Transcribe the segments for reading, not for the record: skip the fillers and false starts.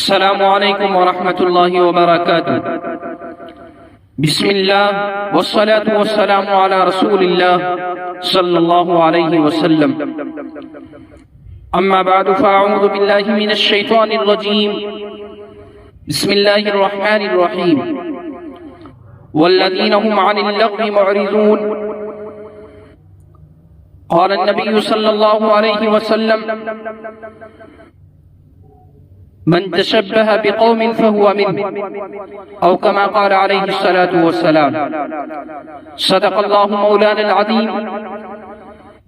السلام علیکم ورحمۃ اللہ وبرکاتہ۔ بسم اللہ والصلاة والسلام علی رسول اللہ صلی اللہ علیہ وسلم۔ اما بعد فاعوذ باللہ من الشیطان الرجیم، بسم اللہ الرحمن الرحیم۔ والذین هم عن اللغو معرضون، قال النبی صلی اللہ علیہ وسلم: من تشبه بقوم فهو منه، او كما قال عليه الصلاة والسلام۔ صدق الله مولانا العظيم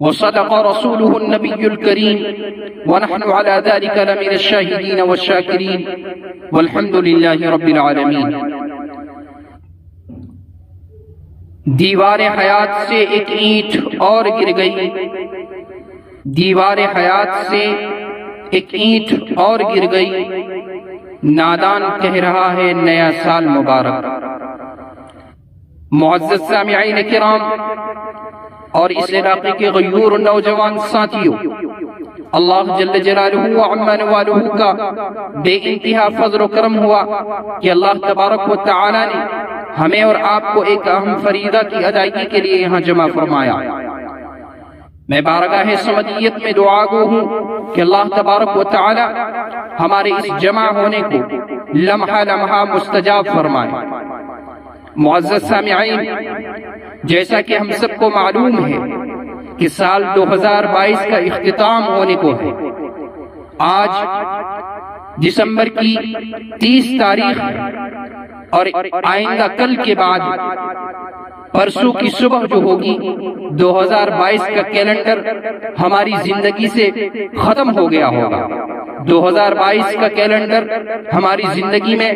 وصدق رسوله النبي الكريم، ونحن على ذلك لمن الشاهدين والشاكرين، والحمد لله رب العالمين۔ دیوار حیات سے ایک اینٹ اور گر گئی، دیوار حیات سے ایک اینٹ اور گر گئی، نادان کہہ رہا ہے نیا سال مبارک۔ معزز سامعین کرام اور اس علاقے کے غیور نوجوان ساتھیوں، اللہ جل جلالہ وعما نوالہ کا بے انتہا فضل و کرم ہوا کہ اللہ تبارک و تعالی نے ہمیں اور آپ کو ایک اہم فریضہ کی ادائیگی کے لیے یہاں جمع فرمایا۔ میں بارگاہ سمدیت میں دعا گو ہوں کہ اللہ تبارک و تعالی ہمارے اس جمع ہونے کو لمحہ لمحہ مستجاب فرمائے۔ معزز سامعین، جیسا کہ ہم سب کو معلوم ہے کہ سال 2022 کا اختتام ہونے کو ہے۔ آج دسمبر کی 30 تاریخ اور آئندہ کل کے بعد پرسوں کی صبح جو ہوگی 2022 کا کیلنڈر ہماری زندگی سے ختم ہو گیا ہوگا۔ 2022 کا کیلنڈر ہماری زندگی میں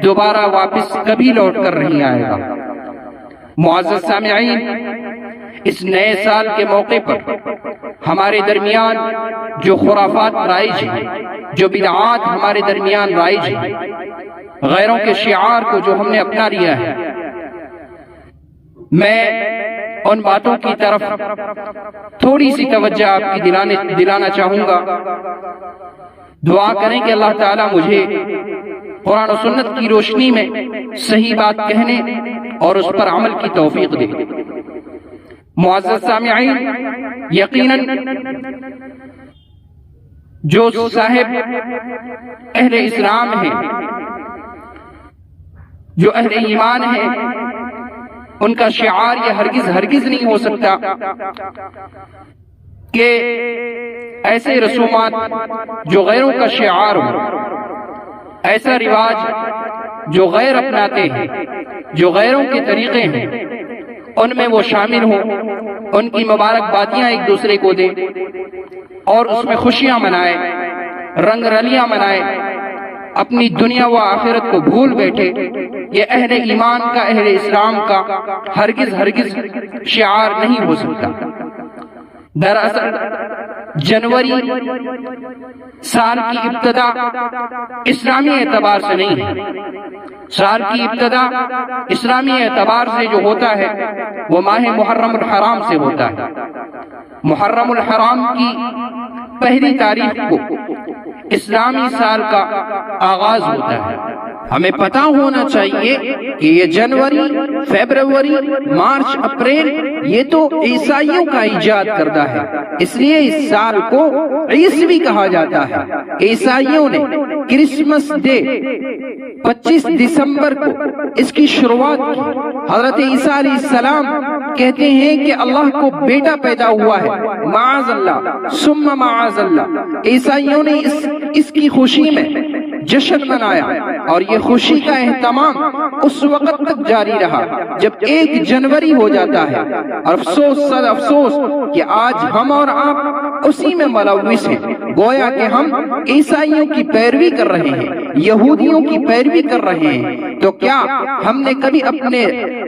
دوبارہ واپس کبھی لوٹ کر نہیں آئے گا۔ معزز سامعین، اس نئے سال کے موقع پر ہمارے درمیان جو خرافات رائج ہیں، جو بدعات ہمارے درمیان رائج ہیں، غیروں کے شعار کو جو ہم نے اپنا لیا ہے، میں ان باتوں کی طرف تھوڑی سی توجہ آپ کی دلانا چاہوں گا۔ دعا کریں کہ اللہ تعالیٰ مجھے قرآن و سنت کی روشنی میں صحیح بات کہنے اور اس پر عمل کی توفیق دے۔ معزز سامعین، یقیناً جو صاحب اہل اسلام ہیں، جو اہل ایمان ہیں، ان کا شعار یہ ہرگز نہیں ہو سکتا کہ ایسے رسومات جو غیروں کا شعار ہو، ایسا رواج جو غیر اپناتے ہیں، جو غیروں کے طریقے ہیں، ان میں وہ شامل ہوں، ان کی مبارکبادیاں ایک دوسرے کو دیں اور اس میں خوشیاں منائے، رنگ رلیاں منائے، اپنی دنیا و آخرت کو بھول بیٹھے۔ یہ اہل ایمان کا، اہل اسلام کا ہرگز شعار نہیں ہو سکتا۔ دراصل جنوری سال کی ابتدا اسلامی اعتبار سے نہیں ہے۔ سال کی ابتدا اسلامی اعتبار سے جو ہوتا ہے وہ ماہ محرم الحرام سے ہوتا ہے۔ محرم الحرام کی پہلی تاریخ کو اسلامی سال کا آغاز ہوتا ہے۔ ہمیں پتہ ہونا چاہیے کہ یہ جنوری، فیبروری، مارچ، اپریل یہ تو عیسائیوں کا ایجاد کردہ ہے، اس لیے اس سال کو عیسوی کہا جاتا ہے۔ عیسائیوں نے کرسمس ڈے 25 دسمبر کو اس کی شروعات کی۔ حضرت عیسیٰ علیہ السلام کہتے ہیں کہ اللہ کو بیٹا پیدا ہوا ہے، معاذ اللہ ثم معاذ اللہ۔ عیسائیوں نے اس کی خوشی میں جشن منایا اور یہ خوشی کا اہتمام اس وقت تک جاری رہا جب 1 جنوری ہو جاتا ہے۔ اور افسوس صد افسوس کہ آج ہم اور آپ اسی میں ملوث ہیں، گویا کہ ہم عیسائیوں کی پیروی کر رہے ہیں، یہودیوں کی پیروی کر رہے ہیں۔ تو کیا ہم نے کبھی اپنے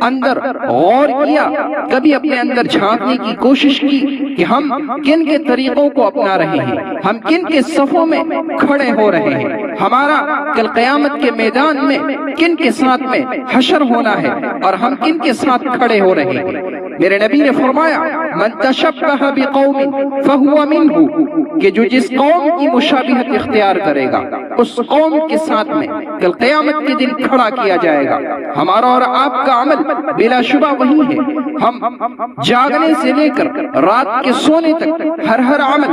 اندر غور کیا، کبھی اپنے اندر جھانکنے کی کوشش کی کہ ہم کن کے طریقوں کو اپنا رہے ہیں، ہم کن کے صفوں میں کھڑے ہو رہے ہیں، ہمارا کل قیامت کے میدان میں کن کے ساتھ میں حشر ہونا ہے اور ہم کن کے ساتھ کھڑے ہو رہے ہیں۔ میرے نبی نے فرمایا من تشبہ بقوم فہو منہ، کہ جو جس قوم کی مشابہت اختیار کرے گا اس قوم کے ساتھ میں کل قیامت کے دن کھڑا کیا جائے گا۔ ہمارا اور آپ کا عمل بلا شبہ وہی ہے۔ ہم جاگنے سے لے کر رات کے سونے تک ہر عمل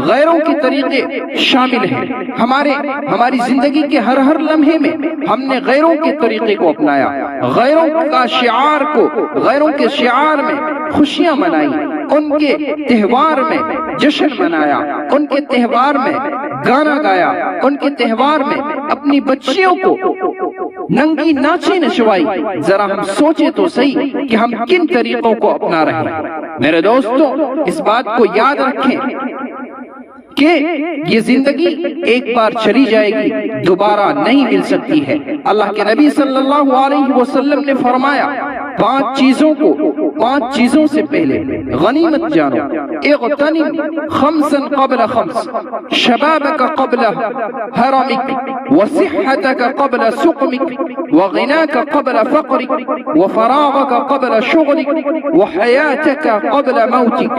غیروں کے طریقے شامل ہیں۔ ہماری زندگی کے ہر لمحے میں ہم نے غیروں کے طریقے کو اپنایا، غیروں کے شعار میں خوشیاں منائی، ان کے تہوار میں جشن منایا، ان کے تہوار میں گانا گایا، ان کے تہوار میں اپنی بچیوں کو ننگی ناچی نچوائی۔ ذرا ہم سوچیں تو صحیح کہ ہم کن طریقوں کو اپنا رہے ہیں۔ میرے دوستو، اس بات کو یاد رکھیں کہ یہ زندگی ایک بار چلی جائے گی، دوبارہ نہیں مل سکتی ہے۔ اللہ کے نبی صلی اللہ علیہ وسلم نے فرمایا، پانچ چیزوں سے پہلے غنیمت جانو، اغتنم خمسا قبل خمس، شبابک قبل حرمک، وصحتک قبل سقمک، وغناک قبل فقرک، وفراغک قبل شغلک، وحیاتک قبل موتک،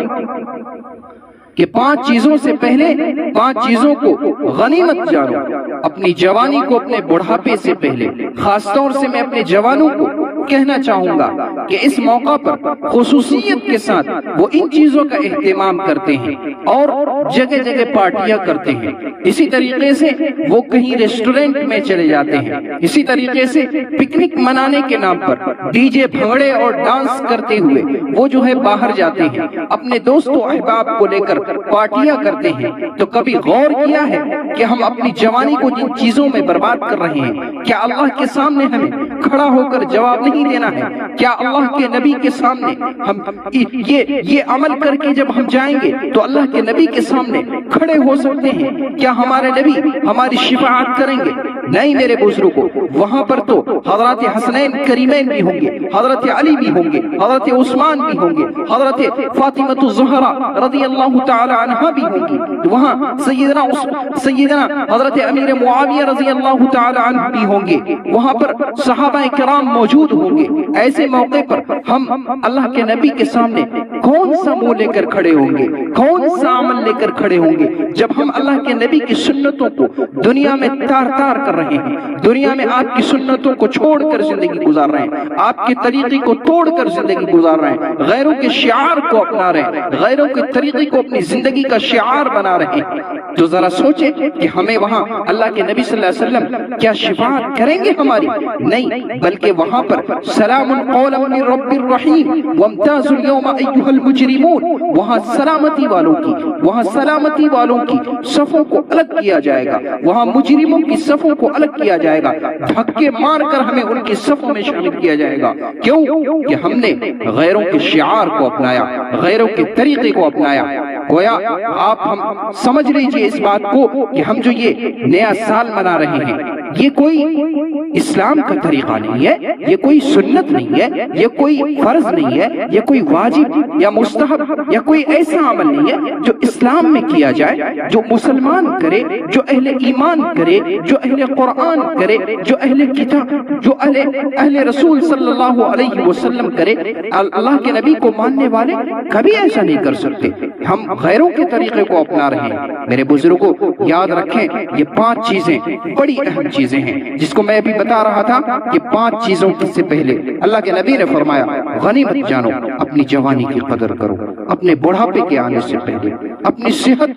کہ پانچ چیزوں سے پہلے پانچ چیزوں کو غنیمت جانو۔ اپنی جوانی کو اپنے بڑھاپے سے پہلے، خاص طور سے میں اپنے جوانوں کو کہنا چاہوں گا کہ اس موقع پر خصوصیت کے ساتھ وہ ان چیزوں کا اہتمام کرتے ہیں اور جگہ جگہ پارٹیاں کرتے ہیں۔ اسی طریقے سے وہ کہیں ریسٹورنٹ میں چلے جاتے ہیں، اسی طریقے سے پکنک منانے کے نام پر ڈی جے بھنگڑے اور ڈانس کرتے ہوئے وہ جو ہے باہر جاتے ہیں، اپنے دوستوں احباب کو لے کر پارٹیاں کرتے ہیں۔ تو کبھی غور کیا ہے کہ ہم اپنی جوانی کو جن چیزوں میں برباد کر رہے ہیں، کیا اللہ کے سامنے ہمیں کھڑا ہو کر جواب نہیں دینا ہے؟ کیا اللہ کے نبی کے سامنے ہم یہ عمل کر کے جب ہم جائیں گے تو اللہ کے نبی کے سامنے کھڑے ہو سکتے ہیں؟ کیا ہمارے نبی ہماری شفاعت کریں گے؟ نہیں میرے بزرگوں، وہاں پر تو حضرت حسنین کریمین بھی ہوں گے، حضرت علی بھی ہوں گے، حضرت عثمان بھی ہوں گے، حضرت فاطمۃ الزہرا رضی اللہ تعالی عنہا بھی ہوں گی، وہاں سیدنا حضرت امیر معاویہ رضی اللہ تعالی عنہ بھی ہوں گے، وہاں پر صحابہ کرام موجود ہوں گے۔ ایسے موقع پر ہم اللہ کے نبی کے سامنے کون سا منہ لے کر کھڑے ہوں گے، کون سا عمل لے کر کھڑے ہوں گے، جب ہم اللہ کے نبی کی سنتوں کو دنیا میں تار تار کر رہے ہیں، دنیا میں آپ کی سنتوں کو چھوڑ کر زندگی گزار رہے ہیں، آپ کے طریقے کو توڑ کر زندگی گزار رہے ہیں، غیروں کے شعار کو اپنا رہے ہیں، غیروں کے طریقے کو اپنی زندگی کا شعار بنا رہے ہیں، تو ذرا سوچیں کہ ہمیں وہاں اللہ کے نبی صلی اللہ علیہ وسلم کیا شفاعت کریں گے ہماری؟ نہیں، بلکہ وہاں پر سلام قولا من رب الرحیم وامتازوا اليوم ایھا المجرمون، وہاں سلامتی والوں کی صفوں کو الگ کیا جائے گا، وہاں مجرموں کی صفوں کو الگ کیا جائے گا، دھکے مار کر ہمیں ان کی صفوں میں شامل کیا جائے گا۔ کیوں؟ کہ ہم نے غیروں کے شعار کو اپنایا، غیروں کے طریقے کو اپنایا۔ گویا آپ ہم سمجھ لیجئے اس بات کو کہ ہم جو یہ نیا سال منا رہے ہیں، یہ کوئی اسلام کا طریقہ نہیں ہے، یہ کوئی سنت نہیں ہے، یہ کوئی فرض نہیں ہے، یہ کوئی واجب یا مستحب یا کوئی ایسا عمل نہیں ہے جو اسلام میں کیا جائے، جو مسلمان کرے، جو اہل ایمان کرے، جو اہل قرآن کرے، جو اہل کتاب، جو اہل رسول صلی اللہ علیہ وسلم کرے۔ اللہ کے نبی کو ماننے والے کبھی ایسا نہیں کر سکتے۔ ہم غیروں کے طریقے کو اپنا رہے ہیں۔ میرے بزرگوں یاد رکھیں، یہ پانچ چیزیں بڑی اہم چیزیں ہیں، جس کو میں بھی بتا رہا تھا کہ پانچ چیزوں سے پہلے اللہ کے نبی نے فرمایا غنیمت جانو، اپنی جوانی کی قدر کرو، اپنے بڑھاپے کے آنے سے پہلے اپنی صحت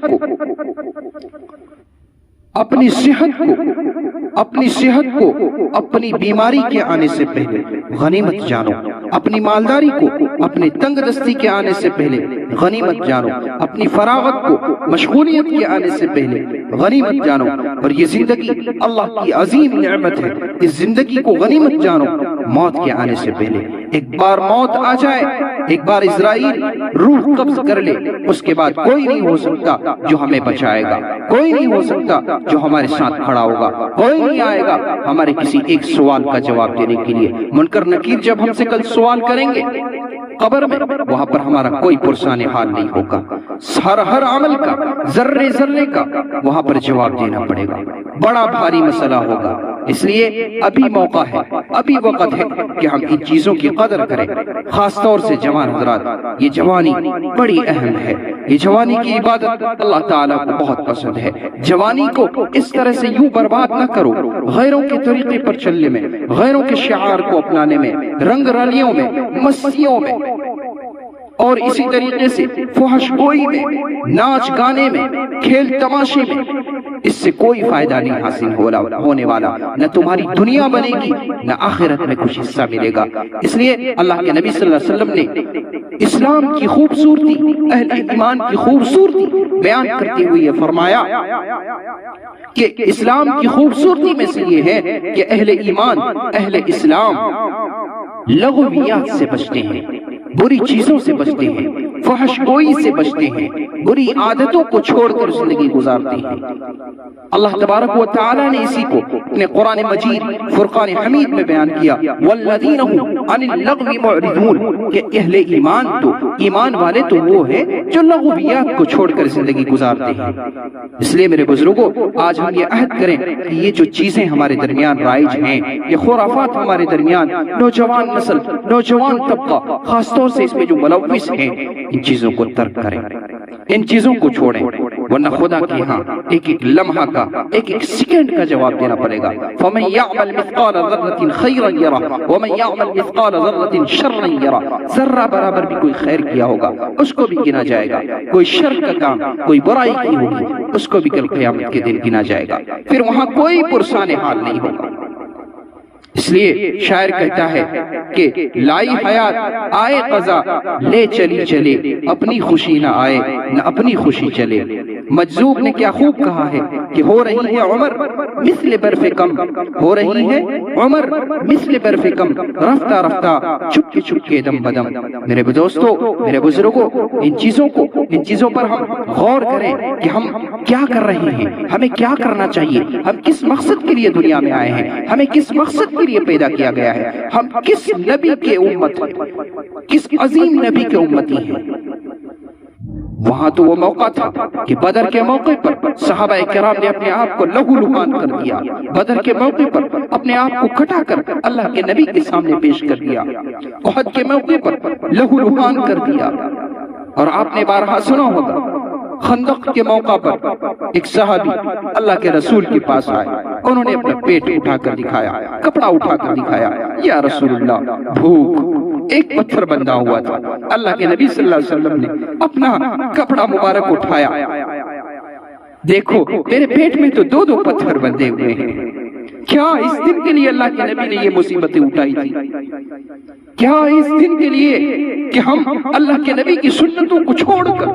کو اپنی بیماری کے آنے سے پہلے غنیمت جانو، اپنی مالداری کو اپنی تنگ دستی کے آنے سے پہلے غنیمت جانو، اپنی فراغت کو مشغولیت کے آنے سے پہلے غنیمت جانو۔ اور یہ زندگی اللہ کی عظیم نعمت ہے، اس زندگی کو غنیمت جانو موت کے آنے سے پہلے۔ ایک بار موت آ جائے، ایک بار اسرائیل روح قبض کر لے، اس کے بعد کوئی نہیں ہو سکتا جو ہمیں بچائے گا، کوئی نہیں ہو سکتا جو ہمارے ساتھ کھڑا ہوگا، کوئی نہیں آئے گا ہمارے کسی ایک سوال کا جواب دینے کے لیے۔ منکر نکیر جب ہم سے کل سوال کریں گے قبر میں، وہاں پر ہمارا کوئی پرسان حال نہیں ہوگا، ہر عمل کا ذرے ذرے کا وہاں پر جواب دینا پڑے گا، بڑا بھاری مسئلہ ہوگا۔ اس لیے ابھی موقع ہے، ابھی وقت ہے کہ ہم ان چیزوں کی قدر کریں، خاص طور سے جوان حضرات۔ یہ جوانی بڑی اہم ہے، یہ جوانی کی عبادت اللہ تعالیٰ کو بہت پسند ہے۔ جوانی کو اس طرح سے یوں برباد نہ کرو، غیروں کے طریقے پر چلنے میں، غیروں کے شعار کو اپنانے میں، رنگ رلیوں میں، مستیوں میں، اور اسی طریقے سے فحش گوئی میں، ناچ گانے میں، کھیل تماشے میں۔ اس سے کوئی فائدہ نہیں حاصل ہونے والا، نہ تمہاری دنیا بنے گی نہ آخرت میں کچھ حصہ ملے گا۔ اس لیے اللہ کے نبی صلی اللہ علیہ وسلم نے اسلام کی خوبصورتی، اہل ایمان کی خوبصورتی بیان کرتے ہوئے یہ فرمایا کہ اسلام کی خوبصورتی میں سے یہ ہے کہ اہل ایمان، اہل اسلام لغویات سے بچتے ہیں، بری چیزوں سے بچتے ہیں، فحش گوئی سے بچتے ہیں، بری عادتوں کو چھوڑ کر زندگی گزارتے ہیں۔ اللہ تبارک و تعالیٰ نے اسی کو اپنے قرآن مجید فرقان حمید میں بیان کیا، والذین هم عن اللغو معرضون، کہ اہل ایمان تو، ایمان والے تو وہ ہیں جو لغویات کو چھوڑ کر زندگی گزارتے ہیں۔ اس لیے میرے بزرگوں، آج ہم یہ عہد کریں کہ یہ جو چیزیں ہمارے درمیان رائج ہیں، یہ خرافات ہمارے درمیان، نوجوان نسل، نوجوان طبقہ خاص طور سے اس میں جو ملوث ہیں، ان چیزوں کو ترک کریں، ان چیزوں کو چھوڑیں، ورنہ خدا کے ہاں ایک ایک لمحہ کا، ایک ایک سیکنڈ کا جواب دینا پڑے گا۔ فَمَن يَعْمَلْ مِثْقَالَ ذَرَّةٍ خَيْرًا يَرَهُ وَمَن يَعْمَلْ مِثْقَالَ ذَرَّةٍ شَرًّا يَرَهُ، ذرہ برابر بھی کوئی خیر کیا ہوگا اس کو بھی گنا جائے گا، کوئی شر کا کام، کوئی برائی کی ہوگی اس کو بھی کل قیامت کے دن گنا جائے گا، پھر وہاں کوئی پرسان حال نہیں ہوگا۔ اس لیے شاعر کہتا ہے کہ لائی حیات آئے قضا، لے چلی چلے اپنی خوشی نہ آئے نہ اپنی خوشی چلے۔ مجذوب نے کیا خوب کہا ہے کہ ہو رہی ہے عمر مثل برف کم، ہو رہی ہے عمر مثل برف کم، رفتہ رفتہ چپکے چپکے دم بدم۔ میرے دوستو، میرے بزرگوں، ان چیزوں پر ہم غور کریں کہ ہم کیا کر رہے ہیں، ہمیں کیا کرنا چاہیے، ہم کس مقصد کے لیے دنیا میں آئے ہیں، ہمیں کس مقصد کے لیے پیدا کیا گیا ہے، ہم کس نبی کے امت ہیں، کس عظیم نبی کے امتی ہیں۔ وہاں تو وہ موقع تھا کہ بدر کے موقع پر صحابہ کرام نے اپنے آپ کو لہو لہان کر دیا، بدر کے موقع پر اپنے آپ کو کٹا کر اللہ کے نبی کے سامنے پیش کر دیا، احد کے موقع پر لہو لہان کر دیا۔ اور آپ نے بارہا سنا ہوگا، خندق کے موقع پر ایک صحابی اللہ کے رسول کے پاس آئے، انہوں نے اپنا پیٹ اٹھا کر دکھایا، کپڑا اٹھا کر دکھایا، یا رسول اللہ بھوک، ایک پتھر بندھا ہوا تھا۔ اللہ کے نبی صلی اللہ علیہ وسلم نے اپنا کپڑا مبارک اٹھایا، دیکھو میرے پیٹ میں تو دو پتھر بندھے ہوئے ہیں۔ کیا اس دن کے لیے اللہ کے نبی نے یہ مصیبتیں اٹھائی تھی؟ کیا اس دن کے لیے کہ ہم اللہ کے نبی کی سنتوں کو چھوڑ کر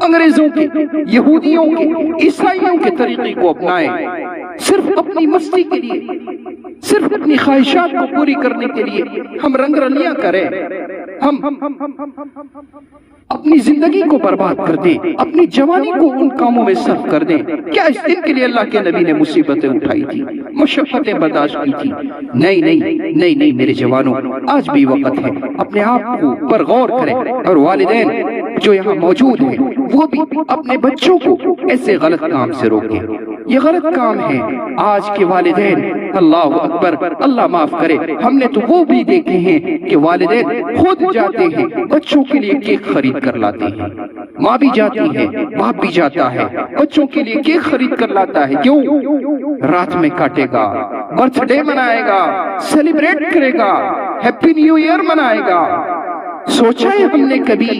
انگریزوں کے، یہودیوں کے، عیسائیوں کے طریقے کو اپنائیں، صرف اپنی مستی کے لیے، صرف اپنی خواہشات کو پوری کرنے کے لیے ہم رنگ رلیاں کریں، ہم اپنی زندگی کو برباد کر دیں، اپنی جوانی کو ان کاموں میں صرف کر دیں؟ کیا اس دن کے لیے اللہ کے نبی نے مصیبتیں اٹھائی تھی، مشقتیں برداشت کی تھی؟ نہیں نہیں نہیں نہیں میرے جوانوں، آج بھی وقت ہے، اپنے آپ کو پر غور کریں، اور والدین جو یہاں موجود ہیں وہ بھی اپنے بچوں کو ایسے غلط کام سے روکیں۔ یہ غلط کام ہے آج کے والدین، اللہ اکبر، اللہ معاف کرے، ہم نے تو وہ بھی دیکھے ہیں کہ والدین خود جاتے ہیں بچوں کے لیے کیک خرید کر لاتے ہیں، ماں بھی جاتی ہے، باپ بھی جاتا ہے، بچوں کے لیے کیک خرید کر لاتا ہے۔ کیوں؟ رات میں کاٹے گا، برتھ ڈے منائے گا، سیلیبریٹ کرے گا، ہیپی نیو ایئر منائے گا۔ سوچا ہے ہم نے کبھی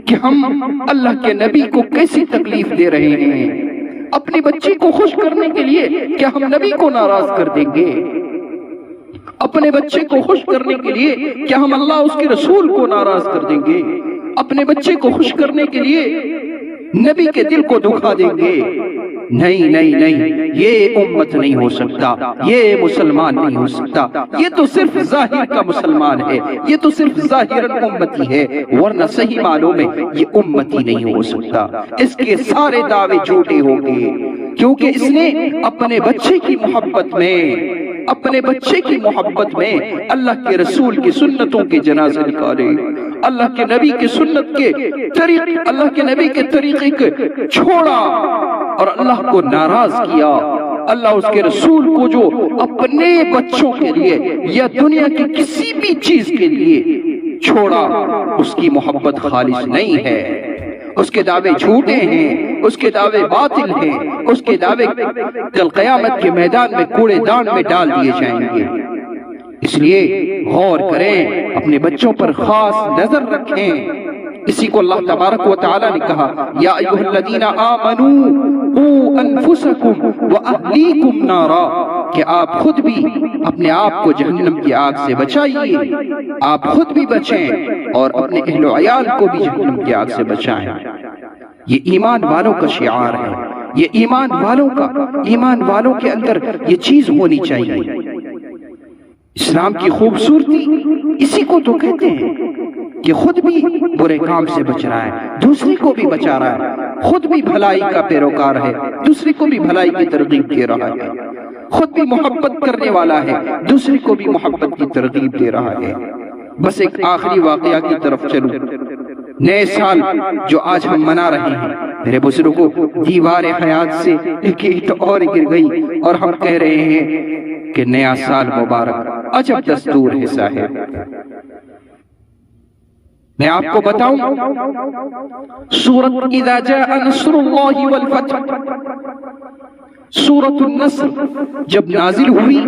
کہ ہم اللہ کے نبی کو کیسی تکلیف دے رہے ہیں؟ اپنے بچے کو خوش کرنے کے لیے کیا ہم نبی کو ناراض کر دیں گے؟ اپنے بچے کو خوش کرنے کے لیے کیا ہم اللہ اس کے رسول کو ناراض کر دیں گے؟ اپنے بچے کو خوش کرنے کے لیے نبی کے دل کو دکھا دیں گے؟ نہیں نہیں نہیں، یہ امت نہیں ہو سکتا، یہ مسلمان نہیں ہو سکتا، یہ تو صرف ظاہر کا مسلمان ہے، یہ تو صرف ظاہر امتی ہے، ورنہ صحیح معنوں میں یہ امتی نہیں ہو سکتا۔ اس کے سارے دعوے جھوٹے ہوں گے، کیونکہ اس نے اپنے بچے کی محبت میں، اپنے بچے کی محبت میں اللہ کے رسول کی سنتوں کے جنازے نکالے، اللہ کے نبی کی سنت کے طریقے، اللہ کے نبی کے طریقے کو چھوڑا اور اللہ کو ناراض کیا۔ اللہ اس کے رسول کو جو اپنے بچوں کے لیے یا دنیا کی کسی بھی چیز کے لیے چھوڑا، اس کی محبت خالص نہیں ہے، اس کے دعوے جھوٹے ہیں، اس کے دعوے باطل ہیں، اس کے دعوے کل قیامت کے میدان میں کوڑے دان میں ڈال دیے جائیں گے۔ اس لیے غور کریں، اپنے بچوں پر خاص نظر رکھیں۔ اسی کو اللہ تبارک و تعالی نے کہا، یا ایھا الذین آمنوا قوا انفسکم واہلیکم نارا، کہ آپ خود بھی اپنے آپ کو جہنم کی آگ سے بچائیے، آپ خود بھی بچیں اور اپنے اہل و عیال کو بھی جہنم کی آگ سے بچائیں۔ یہ ایمان والوں کا شعار ہے، یہ ایمان والوں کے اندر یہ چیز ہونی چاہیے۔ اسلام کی خوبصورتی اسی کو تو کہتے ہیں کہ خود بھی برے کام سے بچ رہا ہے، دوسری کو بھی بچا رہا ہے، خود بھی بھلائی کا پیروکار ہے، دوسری کو بھی بھلائی کی ترغیب دے رہا ہے، خود بھی محبت کرنے والا ہے، دوسری کو بھی محبت کی ترغیب دے رہا ہے۔ بس ایک آخری واقعہ کی طرف چلوں۔ نئے سال جو آج ہم منا رہے ہیں، میرے بزرگوں، دیوار حیات سے ایک اینٹ اور گر گئی اور ہم کہہ رہے ہیں کہ نیا سال مبارک۔ عجب دستور ہے صاحب۔ میں آپ کو بتاؤں، سورۃ اذا جاء نصر اللہ والفتح، سورۃ النصر جب نازل ہوئی،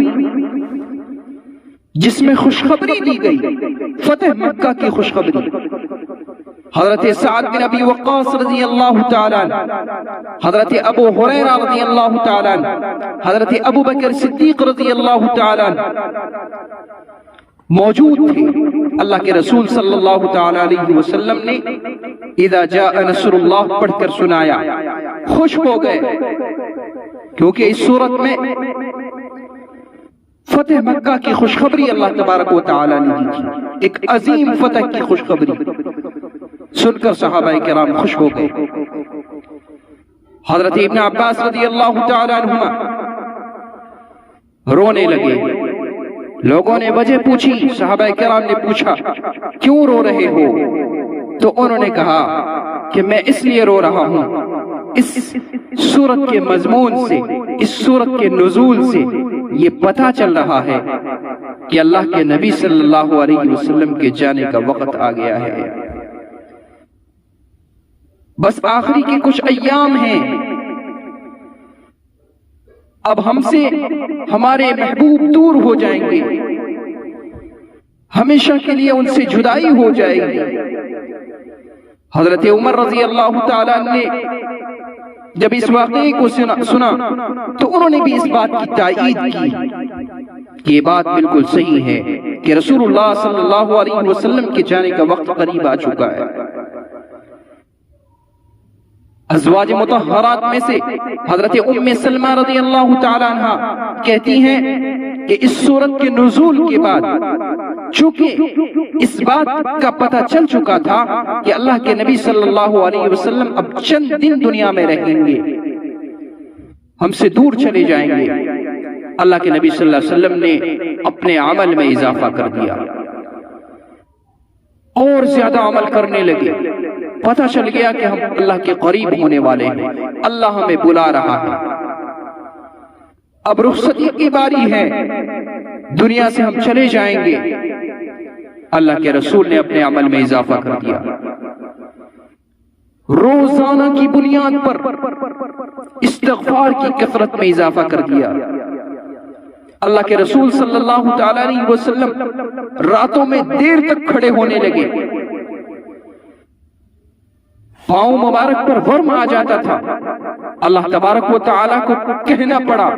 جس میں خوشخبری دی گئی، فتح مکہ کی خوشخبری، حضرت سعد بن ابی وقاص رضی اللہ تعالیٰ عنہ، حضرت ابو ہریرہ رضی اللہ تعالیٰ عنہ، حضرت ابو بکر صدیق رضی اللہ تعالیٰ عنہ موجود تھے۔ اللہ کے رسول صلی اللہ تعالیٰ علیہ وسلم نے اذا جاء نصر اللہ پڑھ کر سنایا، خوش ہو گئے، کیونکہ اس صورت میں فتح مکہ کی خوشخبری اللہ تبارک و تعالیٰ نے دی تھی، ایک عظیم فتح کی خوشخبری سن کر صحابہ کرام خوش ہو گئے۔ حضرت ابن عباس رضی اللہ تعالیٰ عنہما رونے لگے، لوگوں نے وجہ پوچھی، صحابہ کرام نے پوچھا کیوں رو رہے ہو؟ تو انہوں نے کہا کہ میں اس لیے رو رہا ہوں، اس سورت کے مضمون سے، اس سورت کے نزول سے یہ پتہ چل رہا ہے کہ اللہ کے نبی صلی اللہ علیہ وسلم کے جانے کا وقت آ گیا ہے، بس آخری کے کچھ ایام ہیں، اب ہم سے ہمارے محبوب دور ہو جائیں گے، ہمیشہ کے لیے ان سے جدائی ہو جائے گی۔ حضرت عمر رضی اللہ تعالیٰ نے جب اس واقعے کو سنا تو انہوں نے بھی اس بات کی تائید کی کہ یہ بات بالکل صحیح ہے کہ رسول اللہ صلی اللہ علیہ وسلم کے جانے کا وقت قریب آ چکا ہے۔ ازواج مطہرات میں سے حضرت ام سلمہ رضی اللہ تعالیٰ عنہ کہتی ہیں کہ اس سورت کے نزول کے بعد چونکہ اس بات کا پتہ چل چکا تھا کہ اللہ کے نبی صلی اللہ علیہ وسلم اب چند دن دنیا میں رہیں گے، ہم سے دور چلے جائیں گے، اللہ کے نبی صلی اللہ علیہ وسلم نے اپنے عمل میں اضافہ کر دیا اور زیادہ عمل کرنے لگے۔ پتہ چل گیا کہ ہم اللہ کے قریب ہونے والے ہیں، اللہ ہمیں بلا رہا ہے، اب رخصتی کی باری ہے، دنیا سے ہم چلے جائیں گے۔ اللہ کے رسول نے اپنے عمل میں اضافہ کر دیا، روزانہ کی بنیاد پر استغفار کی کثرت میں اضافہ کر دیا۔ اللہ کے رسول صلی اللہ تعالیٰ علیہ وسلم راتوں میں دیر تک کھڑے ہونے لگے، پاؤں مبارک پر ورم آ جاتا تھا، اللہ تبارک و تعالیٰ کو کہنا پڑا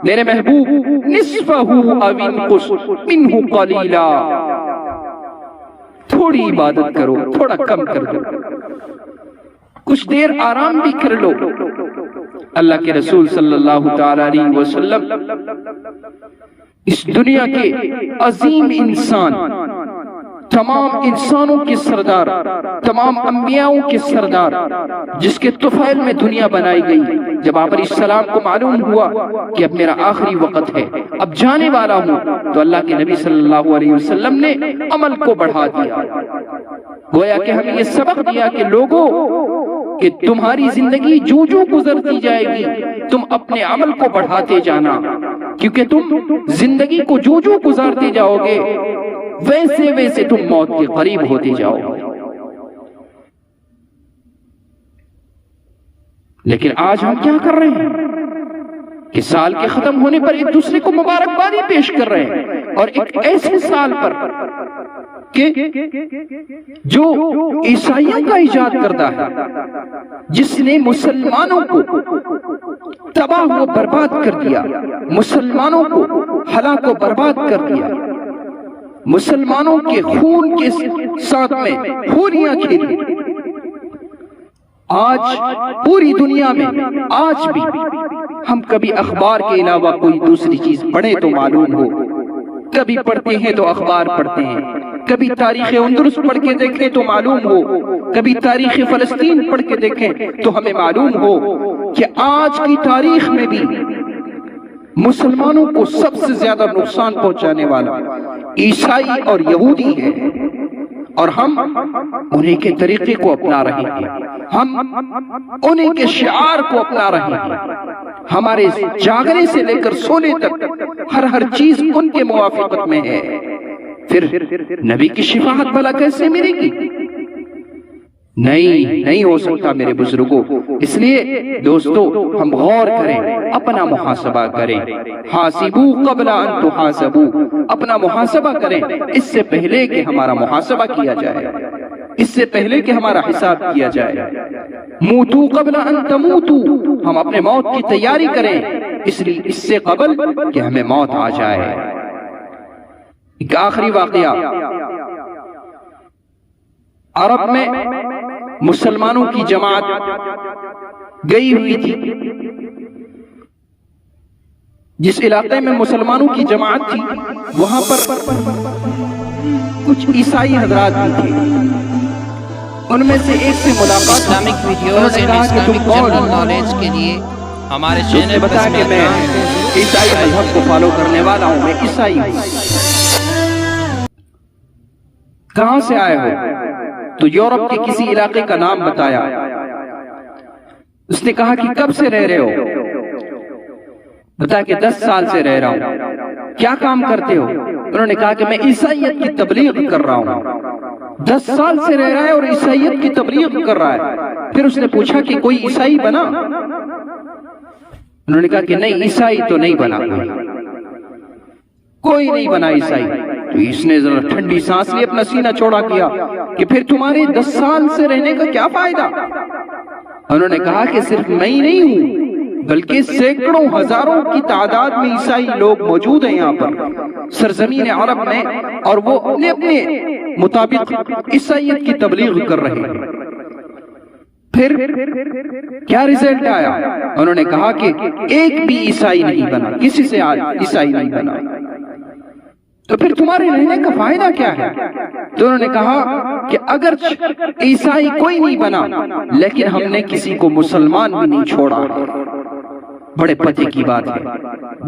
میرے محبوب نصفہ او انقص منہ قلیلا، تھوڑی عبادت کرو، تھوڑا کم کر دو، کچھ دیر آرام بھی کر لو۔ اللہ کے رسول صلی اللہ تعالیٰ علیہ وسلم اس دنیا کے عظیم انسان، تمام انسانوں کے سردار، تمام انبیاءوں کے سردار، جس کے طفیل میں دنیا بنائی گئی، جب آپ علیہ السلام کو معلوم ہوا کہ اب میرا آخری وقت ہے، اب جانے والا ہوں، تو اللہ کے نبی صلی اللہ علیہ وسلم نے عمل کو بڑھا دیا، گویا کہ ہمیں یہ سبق دیا کہ لوگوں کہ تمہاری زندگی جو جو گزرتی جائے گی تم اپنے عمل کو بڑھاتے جانا، کیونکہ تم زندگی کو جو جو گزارتے جاؤ گے ویسے ویسے تم موت کے قریب ہوتے جاؤ گے۔ لیکن آج ہم کیا کر رہے ہیں کہ سال کے ختم ہونے پر ایک دوسرے کو مبارکبادی پیش کر رہے ہیں، اور ایک ایسے سال پر کہ جو عیسائیوں کا ایجاد کردہ ہے، جس نے مسلمانوں کو تباہ و برباد کر دیا، مسلمانوں کو ہلاک و برباد کر دیا، مسلمانوں کے خون کے ساتھ میں ہولیاں کھیلی۔ آج پوری دنیا میں آج بھی ہم کبھی اخبار کے علاوہ کوئی دوسری چیز پڑھیں تو معلوم ہو، کبھی پڑھتے ہیں تو اخبار پڑھتے ہیں، کبھی تاریخ اندلس پڑھ کے دیکھیں تو معلوم ہو، کبھی تاریخ فلسطین پڑھ کے دیکھیں تو ہمیں معلوم ہو کہ آج کی تاریخ میں بھی مسلمانوں کو سب سے زیادہ نقصان پہنچانے والا عیسائی اور یہودی ہے، اور ہم انہیں کے طریقے کو اپنا رہے ہیں، ہم انہیں کے شعار کو اپنا رہے ہیں، ہمارے جاگنے سے لے کر سونے تک ہر چیز ان کے موافقت میں ہے۔ پھر نبی کی شفاعت بھلا کیسے ملے گی؟ نہیں ہو سکتا میرے بزرگوں۔ اس لیے دوستو ہم غور کریں، اپنا محاسبہ کریں، حاسبو قبل ان تحاسبو، اپنا محاسبہ کریں اس سے پہلے کہ ہمارا محاسبہ کیا جائے، اس سے پہلے کہ ہمارا حساب کیا جائے۔ موتو قبل ان تموتو، ہم اپنے موت کی تیاری کریں اس سے قبل کہ ہمیں موت آ جائے۔ ایک آخری واقعہ، عرب میں مسلمانوں کی جماعت گئی ہوئی تھی، جس علاقے میں مسلمانوں کی جماعت تھی وہاں پر کچھ عیسائی حضرات بھی تھے۔ ان میں سے ایک سے ملاقات، Islamic videos and Islamic general knowledge کے لیے ہمارے چینل پر بتا کہ میں عیسائی مذہب کو فالو کرنے والا ہوں، میں عیسائی ہوں۔ کہاں سے آئے ہو؟ تو یورپ کے کسی علاقے کا نام بتایا۔ اس نے کہا کہ کب سے رہ رہے ہو؟ بتا کہ 10 سال سے رہ رہا ہوں۔ کیا کام کرتے ہو؟ انہوں نے کہا کہ میں عیسائیت کی تبلیغ کر رہا ہوں۔ 10 سال سے رہ رہا ہے اور عیسائیت کی تبلیغ کر رہا ہے۔ پھر اس نے پوچھا کہ کوئی عیسائی بنا؟ انہوں نے کہا کہ نہیں، عیسائی تو نہیں بنا، کوئی نہیں بنا عیسائی۔ تو اس نے ذرا ٹھنڈی سانس لی، اپنا سینہ چوڑا کیا کہ پھر تمہارے 10 سال سے رہنے کا کیا فائدہ؟ انہوں نے کہا کہ صرف میں ہی نہیں ہوں بلکہ سینکڑوں ہزاروں کی تعداد میں عیسائی لوگ موجود ہیں یہاں پر سرزمین عرب میں، اور وہ اپنے اپنے مطابق عیسائیت کی تبلیغ کر رہے ہیں۔ پھر کیا رزلٹ آیا؟ انہوں نے کہا کہ ایک بھی عیسائی نہیں بنا، کسی سے آج عیسائی نہیں بنا۔ تو پھر تمہارے رہنے کا فائدہ کیا ہے؟ تو انہوں نے کہا کہ اگر عیسائی کوئی نہیں بنا لیکن ہم نے کسی کو مسلمان بھی نہیں چھوڑا۔ بڑے پتے کی بات ہے،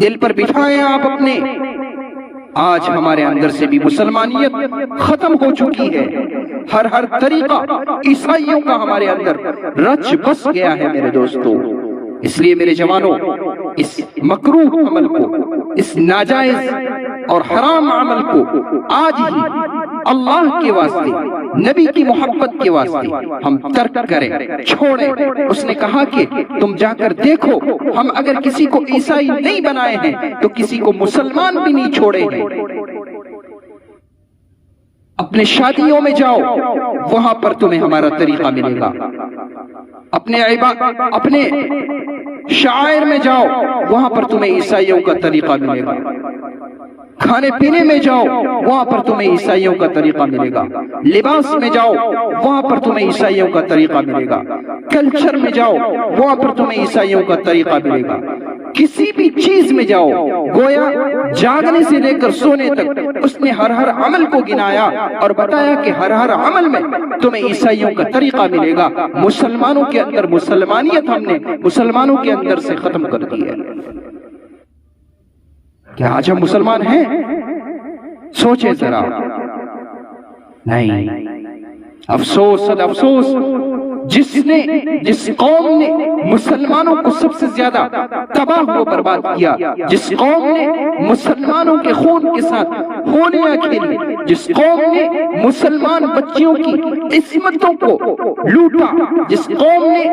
دل پر بٹھائیں آپ اپنے۔ آج ہمارے اندر سے بھی مسلمانیت ختم ہو چکی ہے، ہر طریقہ عیسائیوں کا ہمارے اندر رچ بس گیا ہے میرے دوستو۔ اس لیے میرے جوانوں، اس مکروہ عمل کو، اس ناجائز اور حرام عمل کو آج ہی اللہ کے واسطے، نبی کی محبت کے واسطے ہم ترک کریں، چھوڑیں۔ اس نے کہا کہ تم جا کر دیکھو، ہم اگر کسی کو عیسائی نہیں بنائے ہیں تو کسی کو مسلمان بھی نہیں چھوڑے ہیں۔ اپنے شادیوں میں جاؤ، وہاں پر تمہیں ہمارا طریقہ ملے گا۔ اپنے شاعر میں جاؤ، وہاں پر تمہیں عیسائیوں کا طریقہ ملے گا۔ کھانے پینے میں جاؤ، وہاں پر تمہیں عیسائیوں کا طریقہ ملے گا۔ لباس میں جاؤ، وہاں پر تمہیں عیسائیوں کا طریقہ ملے گا۔ کلچر میں جاؤ، وہاں پر تمہیں عیسائیوں کا طریقہ ملے گا۔ کسی بھی چیز میں جاؤ، گویا جاگنے سے لے کر سونے تک اس نے ہر عمل کو گنایا اور بتایا کہ ہر عمل میں تمہیں عیسائیوں کا طریقہ ملے گا۔ مسلمانوں کے اندر مسلمانیت ہم نے مسلمانوں کے اندر سے ختم کر دی ہے۔ کیا آج ہم مسلمان ہیں؟ سوچیں ذرا۔ نہیں، افسوس، افسوس، جس قوم نے مسلمانوں کو سب سے زیادہ تباہ و برباد کیا، جس قوم نے مسلمانوں کے خون کے ساتھ ہونیاں کھیلی، جس قوم نے مسلمان بچیوں کی عصمتوں کو لوٹا، جس قوم نے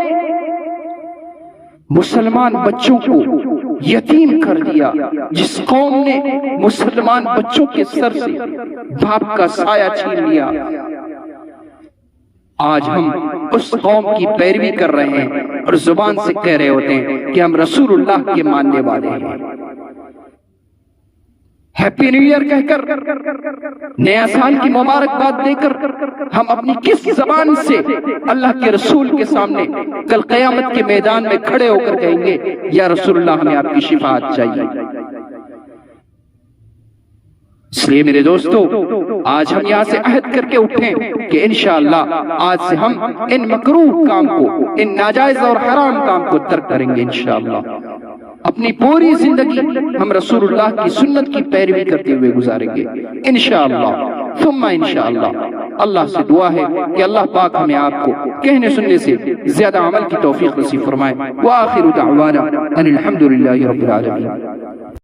مسلمان بچوں کو یتیم کر دیا، جس قوم نے مسلمان بچوں کے سر سے باپ کا سایہ چھین لیا، آج ہم اس قوم کی پیروی کر رہے ہیں اور زبان سے کہہ رہے ہوتے ہیں کہ ہم رسول اللہ کے ماننے والے ہیں۔ ہیپی نیو ایئر کہہ کر، نیا سال کی مبارکباد دے کر ہم اپنی کس زبان سے اللہ کے رسول کے سامنے کل قیامت کے میدان میں کھڑے ہو کر کہیں گے یا رسول اللہ ہمیں آپ کی شفاعت چاہیے؟ اس لیے میرے دوستو، آج ہم یہاں سے عہد کر کے اٹھیں کہ انشاءاللہ آج سے ہم ان مکروہ کام کو، ان ناجائز اور حرام کام کو ترک کریں گے انشاءاللہ۔ اپنی پوری زندگی ہم رسول اللہ کی سنت کی پیروی کرتے ہوئے گزاریں گے انشاءاللہ ثم انشاءاللہ۔ اللہ سے دعا ہے کہ اللہ پاک ہمیں آپ کو کہنے سننے سے زیادہ عمل کی توفیق نصیب فرمائے۔ وآخر دعوانا ان الحمدللہ رب العالمین۔